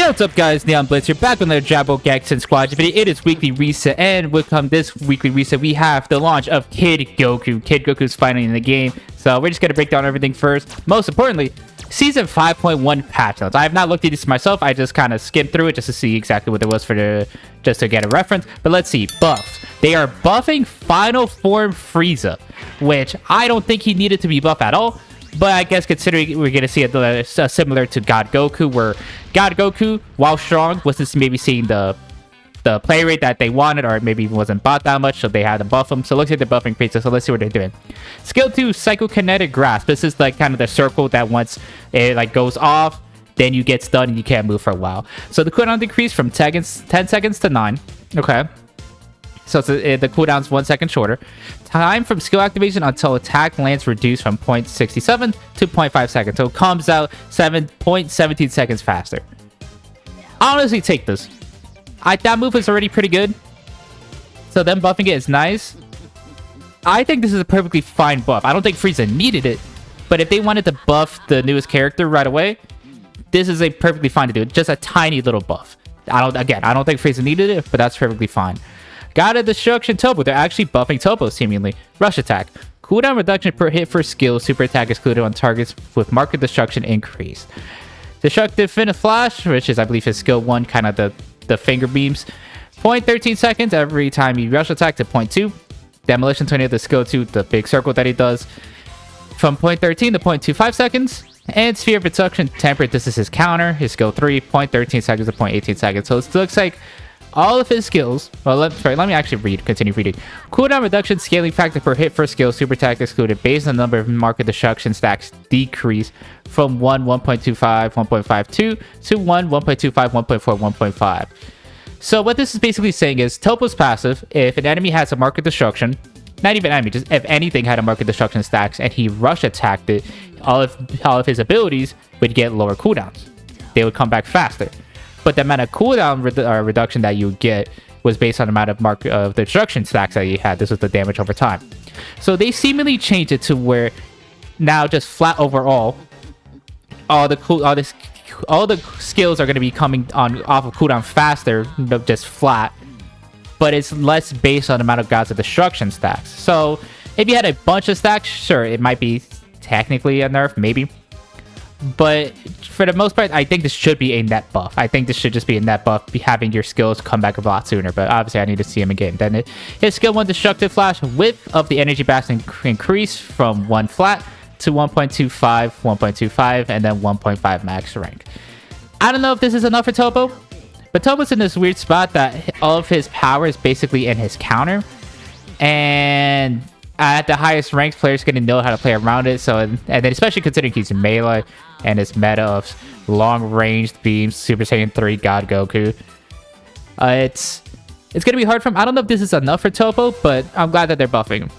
What's up, guys? Neon Blitz here, back on the Dragon Ball Gekishin Squadra video. It is weekly reset, and with this weekly reset, we have the launch of Kid Goku. Kid Goku's finally in the game, so we're just gonna break down everything first. Most importantly, Season 5.1 patch notes. I have not looked at this myself. I just kind of skimmed through it just to see exactly what it was just to get a reference. But let's see, buffs. They are buffing Final Form Frieza, which I don't think he needed to be buffed at all. But I guess considering we're going to see a similar to God Goku, where God Goku, while strong, wasn't maybe seeing the play rate that they wanted, or maybe even wasn't bought that much, so they had to buff him. So it looks like they're buffing Frieza, so let's see what they're doing. Skill 2, Psychokinetic Grasp. This is like kind of the circle that once it like goes off, then you get stunned and you can't move for a while. So the cooldown decreased from 10 seconds to 9. Okay. So the cooldown's 1 second shorter. Time from skill activation until attack lands reduced from 0.67 to 0.5 seconds. So it comes out 7.17 seconds faster. Honestly, take this. That move is already pretty good. So them buffing it is nice. I think this is a perfectly fine buff. I don't think Frieza needed it. But if they wanted to buff the newest character right away, this is a perfectly fine to do. Just a tiny little buff. I don't think Frieza needed it, but that's perfectly fine. God of Destruction Topo. They're actually buffing Topo, seemingly. Rush Attack. Cooldown reduction per hit for skill. Super attack is included on targets with market destruction increased. Destructive Fin Flash, which is, I believe, his skill 1, kind of the finger beams. 0.13 seconds every time you rush attack to 0.2. Demolition Tornado, the skill 2, the big circle that he does. From 0.13 to 0.25 seconds. And Sphere of Destruction Temperate. This is his counter. His skill 3, 0.13 seconds to 0.18 seconds. So it looks like all of his skills. Well, let me actually continue reading. Cooldown reduction, scaling factor per hit for skill, super attack excluded, based on the number of market destruction stacks decrease from 1, 1.25, 1.52 to 1, 1.25, 1.4, 1.5. So what this is basically saying is Topo's passive, if an enemy has a market destruction, not even enemy, just if anything had a market destruction stacks and he rush attacked it, all of his abilities would get lower cooldowns. They would come back faster. But the amount of cooldown reduction that you get was based on the amount of the destruction stacks that you had. This was the damage over time. So they seemingly changed it to where now just flat overall, all the skills are going to be coming off of cooldown faster, just flat. But it's less based on the amount of gods of destruction stacks. So if you had a bunch of stacks, sure, it might be technically a nerf, maybe. But for the most part, I think this should be a net buff. I think this should just be a net buff, having your skills come back a lot sooner. But obviously, I need to see him again. Then his skill 1 Destructive Flash, width of the energy blast increase from 1 flat to 1.25, 1.25, and then 1.5 max rank. I don't know if this is enough for Topo, but Topo's in this weird spot that all of his power is basically in his counter. And at the highest ranks, players going to know how to play around it. So, and then especially considering he's melee and his meta of long-ranged beams, Super Saiyan 3, God Goku. It's going to be hard for him. I don't know if this is enough for Topo, but I'm glad that they're buffing him.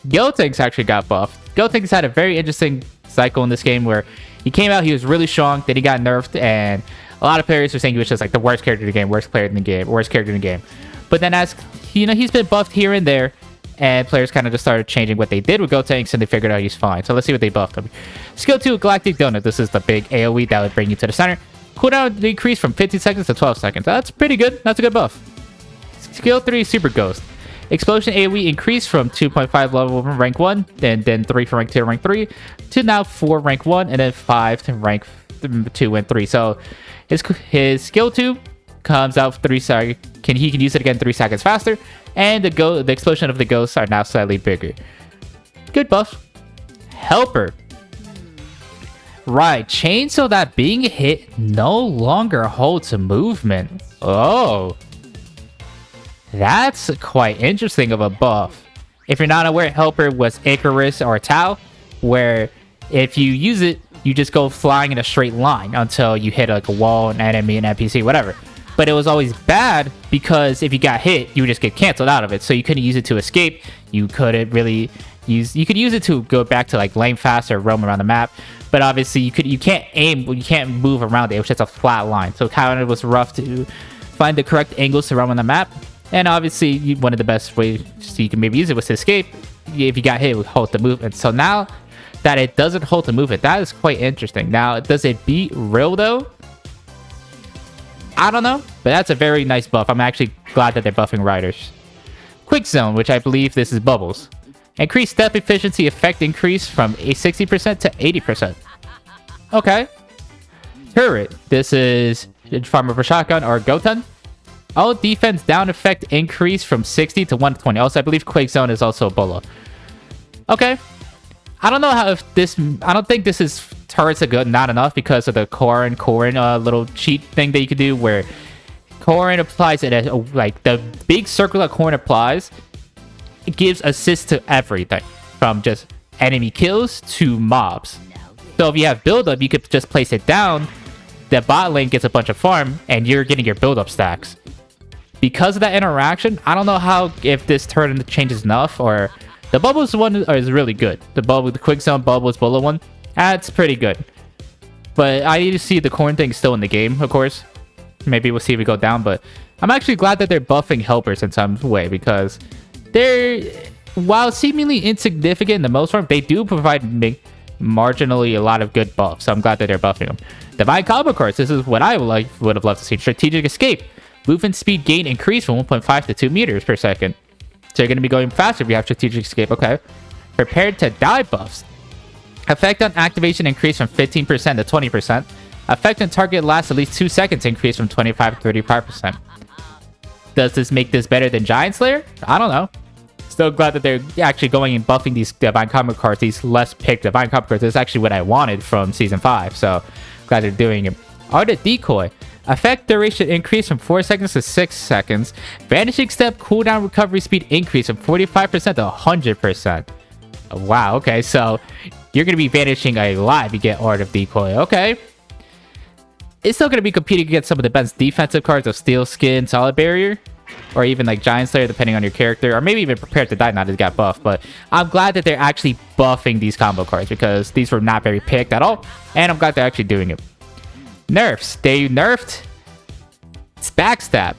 Gotenks actually got buffed. Gotenks had a very interesting cycle in this game where he came out, he was really strong, then he got nerfed, and a lot of players were saying he was just like the worst character in the game, worst character in the game. But then as, he's been buffed here and there, and players kind of just started changing what they did with Gotenks, and they figured out he's fine. So let's see what they buffed him. Skill 2, Galactic Donut. This is the big AoE that would bring you to the center. Cooldown decreased from 15 seconds to 12 seconds. That's pretty good. That's a good buff. Skill 3, Super Ghost. Explosion AoE increased from 2.5 level from rank 1, then 3 from rank 2 to rank 3, to now 4 rank 1, and then 5 to rank 2 and 3. So his skill 2 comes out 3 seconds. He can use it again 3 seconds faster. And the explosion of the ghosts are now slightly bigger. Good buff. Helper. Right, chain so that being hit no longer holds a movement. Oh. That's quite interesting of a buff. If you're not aware, Helper was Icarus or Tau, where if you use it, you just go flying in a straight line until you hit like a wall, an enemy, an NPC, whatever. But it was always bad because if you got hit, you would just get canceled out of it. So you couldn't use it to escape. You couldn't really you could use it to go back to like lane fast or roam around the map. But obviously you can't aim, you can't move around it. It was just a flat line. So kind of was rough to find the correct angles to roam on the map. And obviously one of the best ways so you can maybe use it was to escape. If you got hit, it would hold the movement. So now that it doesn't hold the movement, that is quite interesting. Now, does it beat Real though? I don't know, but that's a very nice buff. I'm actually glad that they're buffing riders. Quick Zone, which I believe this is Bubbles. Increased step efficiency effect increase from a 60% to 80%. Okay. Turret. This is Farmer for Shotgun or Goten. All defense down effect increase from 60 to 120. Also, I believe Quick Zone is also Bolo. Okay. I don't know how if this... I don't think this is turrets are good, not enough because of the Korin little cheat thing that you could do where Korin applies it as like the big circle that Korin applies. It gives assist to everything from just enemy kills to mobs. So if you have build up, you could just place it down. The bot lane gets a bunch of farm and you're getting your build up stacks. Because of that interaction, I don't know how if this turn changes enough or the Bubbles one is really good. The Quick Zone Bubbles Bolo one, that's pretty good. But I need to see the corn thing still in the game, of course. Maybe we'll see if we go down, but I'm actually glad that they're buffing helpers in some way because they're, while seemingly insignificant in the most part, they do provide marginally a lot of good buffs. So I'm glad that they're buffing them. Divine Combo Cards, this is what I would have loved to see. Strategic Escape. Movement speed gain increase from 1.5 to 2 meters per second. So you're going to be going faster if you have Strategic Escape. Okay. Prepared to Die buffs. Effect on activation increase from 15% to 20%. Effect on target lasts at least 2 seconds increase from 25 to 35%. Does this make this better than Giant Slayer? I don't know. Still glad that they're actually going and buffing these Divine Combo Cards, these less picked Divine Combo Cards. This is actually what I wanted from Season 5, so glad they're doing it. Art of Decoy. Effect duration increase from 4 seconds to 6 seconds. Vanishing Step cooldown recovery speed increase from 45% to 100%. Wow, okay, so you're going to be vanishing a lot if you get Art of Decoy. Okay. It's still going to be competing against some of the best defensive cards of Steel Skin, Solid Barrier, or even like Giant Slayer, depending on your character, or maybe even Prepared to Die now that it got buffed. But I'm glad that they're actually buffing these combo cards because these were not very picked at all, and I'm glad they're actually doing it. Nerfs. They nerfed Backstab.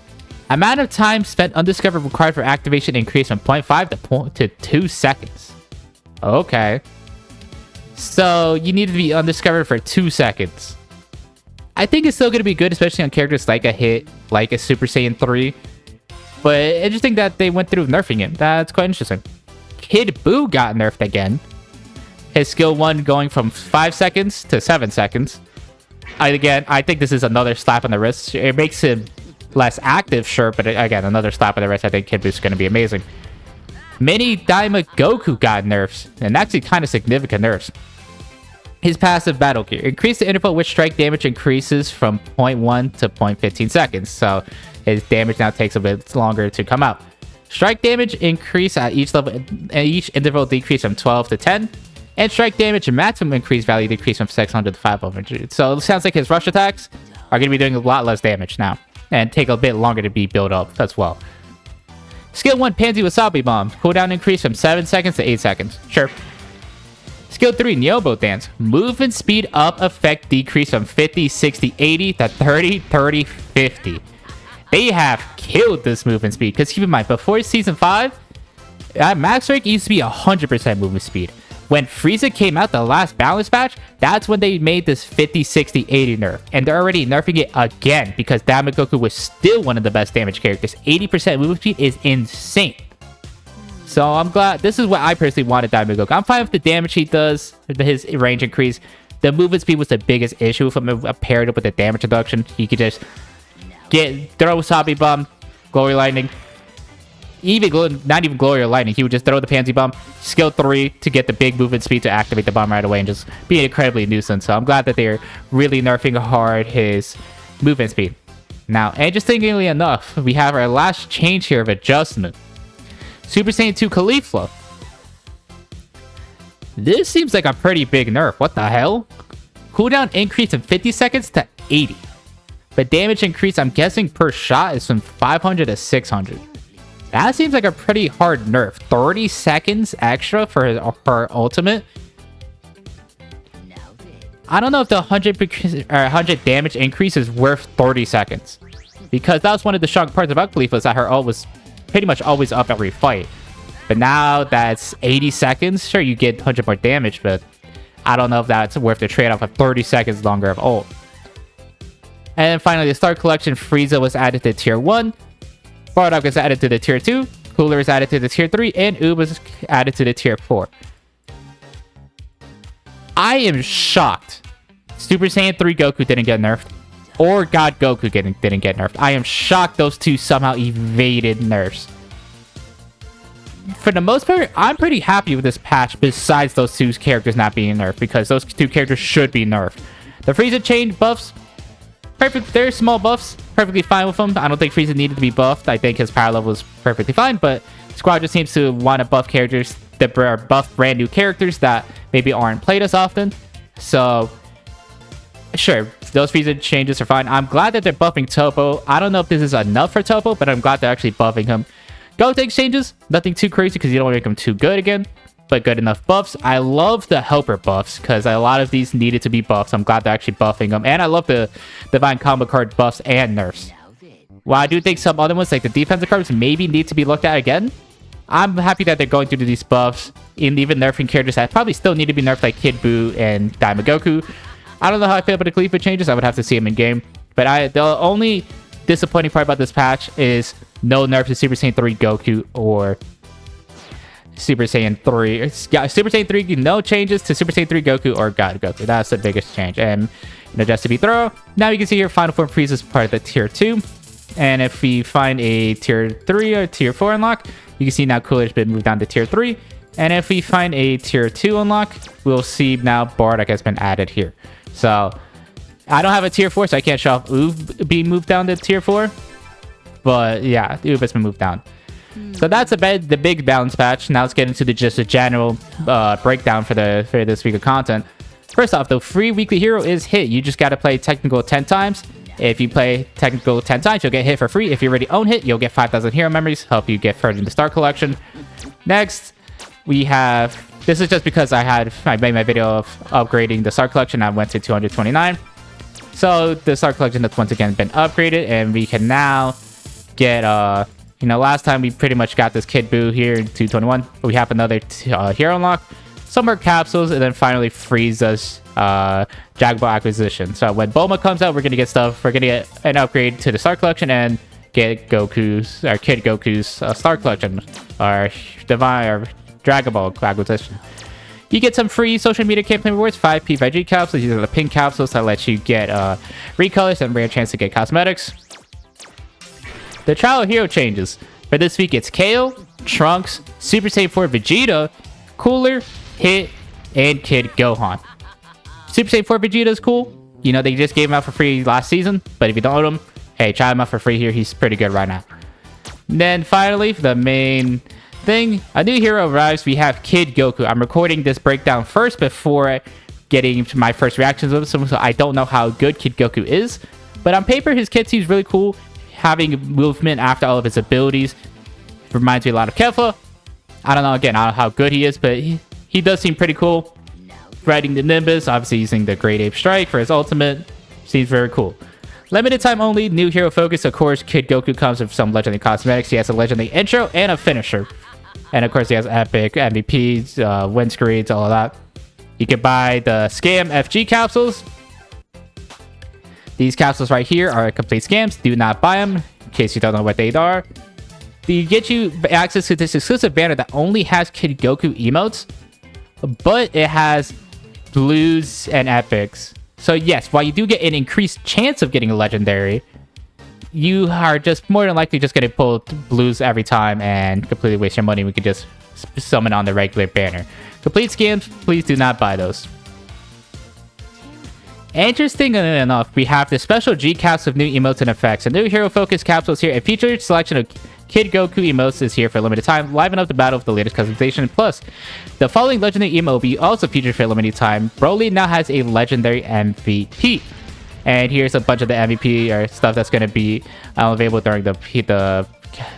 Amount of time spent undiscovered required for activation increased from 0.5 to 2 seconds. Okay. So you need to be undiscovered for 2 seconds. I think it's still going to be good, especially on characters like a Hit, like a Super Saiyan 3. But interesting that they went through nerfing it. That's quite interesting. Kid Buu got nerfed again. His skill 1 going from 5 seconds to 7 seconds. Again, I think this is another slap on the wrist. It makes him less active, sure, but again, another slap on the wrist. I think Kid Buu is going to be amazing. Mini Daima Goku got nerfs, and actually kind of significant nerfs. His passive Battle Gear. Increase the interval which strike damage increases from 0.1 to 0.15 seconds. So his damage now takes a bit longer to come out. Strike damage increase at each level, and each interval decrease from 12 to 10. And strike damage maximum increase value decrease from 600 to 500. So it sounds like his rush attacks are going to be doing a lot less damage now. And take a bit longer to be built up as well. Skill 1 Pansy Wasabi Bomb. Cooldown increase from 7 seconds to 8 seconds. Sure. Skill 3 Nyobo Dance. Movement speed up effect decrease from 50, 60, 80 to 30, 30, 50. They have killed this movement speed. Because keep in mind, before Season 5, max rank used to be 100% movement speed. When Frieza came out, the last balance patch, that's when they made this 50, 60, 80 nerf. And they're already nerfing it again because Daima Goku was still one of the best damage characters. 80% movement speed is insane. So I'm glad. This is what I personally wanted Daima Goku. I'm fine with the damage he does, his range increase. The movement speed was the biggest issue with him paired up with the damage reduction. He could just throw Wasabi Bomb, Glory Lightning. Not even Glory or Lightning. He would just throw the Pansy Bomb, skill 3 to get the big movement speed to activate the bomb right away and just be an incredibly nuisance. So I'm glad that they're really nerfing hard his movement speed. Now, interestingly enough, we have our last change here of adjustment. Super Saiyan 2 Caulifla. This seems like a pretty big nerf. What the hell? Cooldown increase from 50 seconds to 80. But damage increase, I'm guessing, per shot is from 500 to 600. That seems like a pretty hard nerf. 30 seconds extra for her ultimate. I don't know if the 100 damage increase is worth 30 seconds. Because that was one of the strong parts about Caulifla, is that her ult was pretty much always up every fight. But now that's 80 seconds. Sure, you get 100 more damage, but I don't know if that's worth the trade-off of 30 seconds longer of ult. And then finally, the Star Collection, Frieza was added to Tier 1. Bardock was added to the Tier 2. Cooler is added to the Tier 3. And Oob was added to the Tier 4. I am shocked Super Saiyan 3 Goku didn't get nerfed. Or God Goku didn't get nerfed. I am shocked those two somehow evaded nerfs. For the most part, I'm pretty happy with this patch besides those two characters not being nerfed, because those two characters should be nerfed. The Frieza change buffs, perfect. They're small buffs, perfectly fine with them. I don't think Frieza needed to be buffed. I think his power level was perfectly fine, but Squadra seems to want to buff characters that are buff brand new characters that maybe aren't played as often. So sure, those Frieza changes are fine. I'm glad that they're buffing Topo. I don't know if this is enough for Topo, but I'm glad they're actually buffing him. Gotenks changes, nothing too crazy because you don't make them too good again, but good enough buffs. I love the helper buffs because a lot of these needed to be buffed, so I'm glad they're actually buffing them. And I love the Divine Combo card buffs and nerfs. While I do think some other ones, like the defensive cards, maybe need to be looked at again, I'm happy that they're going through these buffs and even nerfing characters that probably still need to be nerfed, like Kid Buu and Daima Goku. I don't know how I feel about the Khalifa changes. I would have to see them in game. But the only disappointing part about this patch is no nerfs to Super Saiyan 3 Goku or Super Saiyan 3. Yeah, Super Saiyan 3, no changes to Super Saiyan 3 Goku or God Goku. That's the biggest change. And just to be thorough, now you can see here Final Form Frieza is part of the Tier 2. And if we find a Tier 3 or Tier 4 unlock, you can see now Cooler's been moved down to Tier 3. And if we find a Tier 2 unlock, we'll see now Bardock has been added here. So I don't have a Tier 4, so I can't show off Oob being moved down to Tier 4. But yeah, Oob has been moved down. So that's the big balance patch. Now let's get into just a general breakdown for this week of content. First off, the free weekly hero is hit. You just got to play technical 10 times. If you play technical 10 times, you'll get hit for free. If you already own hit, you'll get 5,000 hero memories, help you get further in the Star Collection. Next, we have... This is just because I made my video of upgrading the Star Collection. I went to 229. So the Star Collection has once again been upgraded, and we can now get... last time we pretty much got this Kid Buu here in 221. But we have another hero unlock, some more capsules, and then finally Frieza's Dragon Ball acquisition. So when Bulma comes out, we're going to get stuff. We're going to get an upgrade to the Star Collection and get Kid Goku's Star Collection, or Divine, or Dragon Ball acquisition. You get some free social media campaign rewards, 5 P5G capsules. These are the pink capsules that let you get recolors and rare chance to get cosmetics. The trial hero changes. For this week, it's Kale, Trunks, Super Saiyan 4 Vegeta, Cooler, Hit, and Kid Gohan. Super Saiyan 4 Vegeta is cool. They just gave him out for free last season, but if you don't own him, hey, try him out for free here. He's pretty good right now. And then finally, the main thing, a new hero arrives. We have Kid Goku. I'm recording this breakdown first before getting to my first reactions of him, so I don't know how good Kid Goku is. But on paper, his kit seems really cool. Having movement after all of his abilities reminds me a lot of Kefla. I don't know how good he is, but he does seem pretty cool. Riding the Nimbus, obviously using the Great Ape Strike for his ultimate. Seems very cool. Limited time only, new hero focus. Of course, Kid Goku comes with some legendary cosmetics. He has a legendary intro and a finisher. And of course, he has epic MVPs, win screens, all of that. You can buy the Scam FG capsules. These capsules right here are complete scams. Do not buy them, in case you don't know what they are. They get you access to this exclusive banner that only has Kid Goku emotes, but it has blues and epics. So yes, while you do get an increased chance of getting a legendary, you are just more than likely just going to pull blues every time and completely waste your money. We could just summon on the regular banner. Complete scams, please do not buy those. Interesting enough, we have the special G caps with new emotes and effects. A new hero focus capsules here. A featured selection of Kid Goku emotes is here for a limited time. Liven up the battle with the latest customization. Plus, the following legendary emote will be also featured for a limited time. Broly now has a legendary MVP. And here's a bunch of the MVP or stuff that's going to be available during the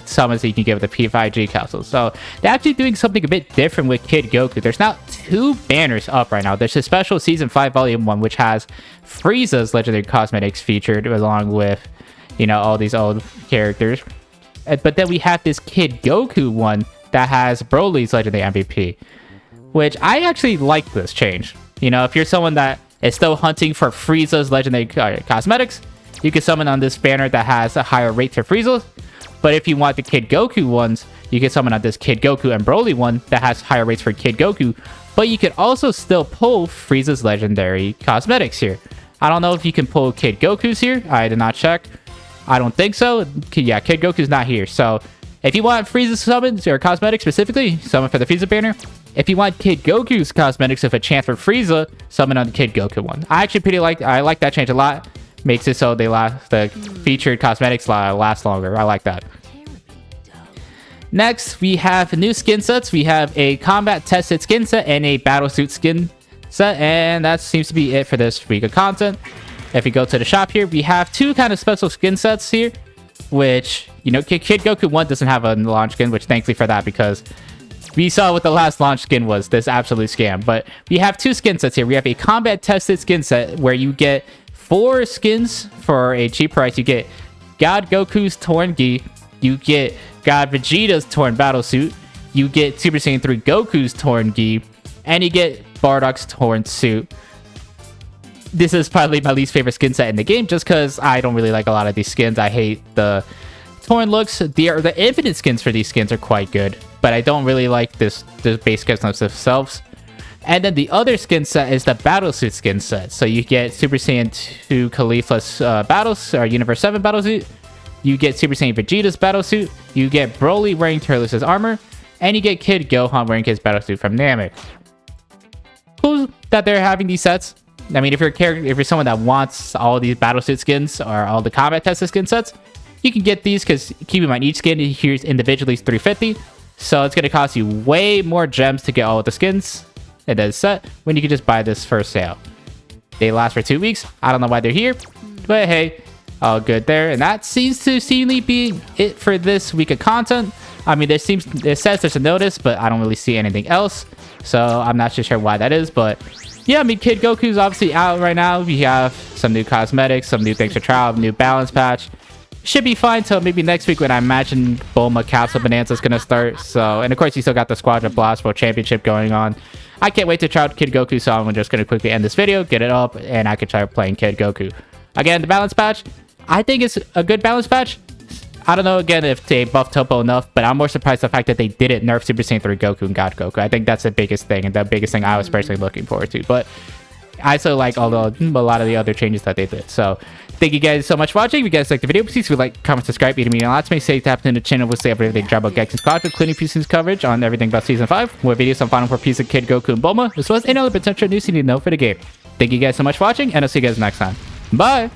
summons that you can get with the P5G capsules. So they're actually doing something a bit different with Kid Goku. There's now 2 banners up right now. There's a special Season 5 Volume 1, which has Frieza's legendary cosmetics featured along with, all these old characters. But then we have this Kid Goku one that has Broly's legendary MVP, which I actually like this change. If you're someone that is still hunting for Frieza's legendary cosmetics, you can summon on this banner that has a higher rate for Frieza. But if you want the Kid Goku ones, you can summon on this Kid Goku and Broly one that has higher rates for Kid Goku. But you can also still pull Frieza's legendary cosmetics here. I don't know if you can pull Kid Goku's here. I did not check. I don't think so. Yeah, Kid Goku's not here. So if you want Frieza's summons or cosmetics specifically, summon for the Frieza banner. If you want Kid Goku's cosmetics with a chance for Frieza, summon on the Kid Goku one. I actually I like that change a lot. Makes it so the featured cosmetics last longer. I like that. Next, we have new skin sets. We have a combat tested skin set and a battlesuit skin set, and that seems to be it for this week of content. If you go to the shop here, we have two kind of special skin sets here, which, you know, Kid Goku 1 doesn't have a launch skin, which thankfully for that, because we saw what the last launch skin was, this absolute scam. But we have two skin sets here. We have a combat tested skin set where you get 4 skins for a cheap price. You get God Goku's Torn Gi, you get God Vegeta's Torn Battlesuit, you get Super Saiyan 3 Goku's Torn Gi, and you get Bardock's Torn Suit. This is probably my least favorite skin set in the game, just because I don't really like a lot of these skins. I hate the torn looks. The infinite skins for these skins are quite good, but I don't really like the base skins themselves. And then the other skin set is the Battlesuit skin set. So you get Super Saiyan 2 Khalifa's Universe 7 Battlesuit, you get Super Saiyan Vegeta's Battlesuit, you get Broly wearing Turles' armor, and you get Kid Gohan wearing his Battlesuit from Namek. Cool that they're having these sets. I mean, if you're someone that wants all these Battlesuit skins or all the combat tested skin sets, you can get these, because keep in mind, each skin here individually is $350. So it's going to cost you way more gems to get all of the skins in the set when you can just buy this first sale. They last for 2 weeks. I don't know why they're here, but hey, all good there. And that seems to seemingly be it for this week of content. I mean, it says there's a notice, but I don't really see anything else. So I'm not too sure why that is, but yeah, I mean, Kid Goku's obviously out right now. We have some new cosmetics, some new things to try out, new balance patch. Should be fine till maybe next week when I imagine Bulma Capsule Bonanza is going to start. So, and of course, you still got the Squadra Blast World Championship going on. I can't wait to try out Kid Goku, so I'm just going to quickly end this video, get it up, and I can try playing Kid Goku. Again, the balance patch, I think it's a good balance patch. I don't know, again, if they buffed Topo enough, but I'm more surprised the fact that they didn't nerf Super Saiyan 3 Goku and God Goku. I think that's the biggest thing, and the biggest thing I was personally looking forward to. But I still like a lot of the other changes that they did. So thank you guys so much for watching. If you guys liked the video, please like, comment, subscribe, eat a media lots. Make sure you tap into the channel. We'll see everything Dragon Ball Gekishin Squadra, including pieces coverage on everything about Season 5, more videos on Final 4 pieces of Kid Goku and Bulma, as well as any other potential news you need to know for the game. Thank you guys so much for watching, and I'll see you guys next time. Bye!